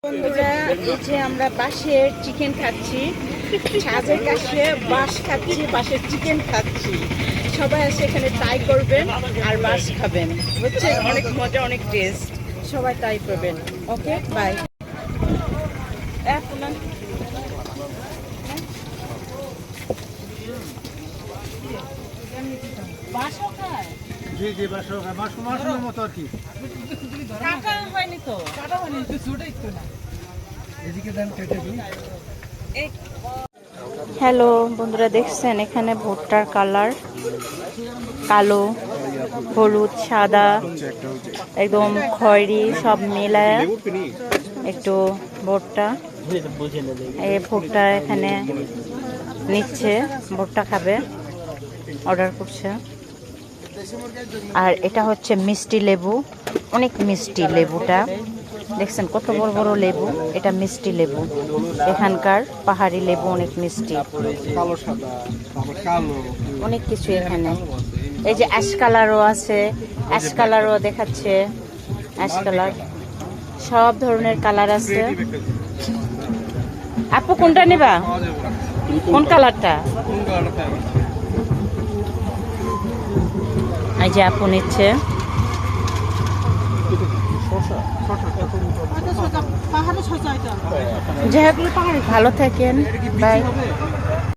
বন্ধুরা, এই যে আমরা বাঁশের চিকেন খাচ্ছি, ছাদের কাছে বাঁশ খাচ্ছি, বাঁশের চিকেন খাচ্ছি। সবাই এসে এখানে ট্রাই করবেন আর বাঁশ খাবেন, বুঝছেন? অনেক মজা, অনেক টেস্ট। সবাই ট্রাই করবেন। ওকে, বাই। বাঁশও খায়? জি জি, মাশরুমের মতো আর কি। কাটা হয়নি তো? এদিকে দেন, কেটে দিই। হ্যালো বন্ধুরা, দেখছেন এখানে ভুট্টার কালার কালো, হলুদ, সাদা, একদম খয়েরি সব মেলায় একটু ভুট্টা। এই ভুট্টা এখানে নিচ্ছে, ভুট্টা খাবে, অর্ডার করছে। আর এটা হচ্ছে মিষ্টি লেবু, অনেক মিষ্টি লেবুটা। দেখছেন কত বড় বড় লেবু, এটা মিষ্টি লেবু। এখানকার পাহাড়ি লেবু অনেক মিষ্টি। কালো সাদা, কালো অনেক কিছু এখানে। এই যে অ্যাশ কালারও আছে, অ্যাশ কালারও দেখাচ্ছে, অ্যাশ কালার, সব ধরনের কালার আছে। আপু কোনটা নেবা? কোন কালারটা? এই যে আপু নিচ্ছে। যাই হোক, ভালো থাকেন, বাই।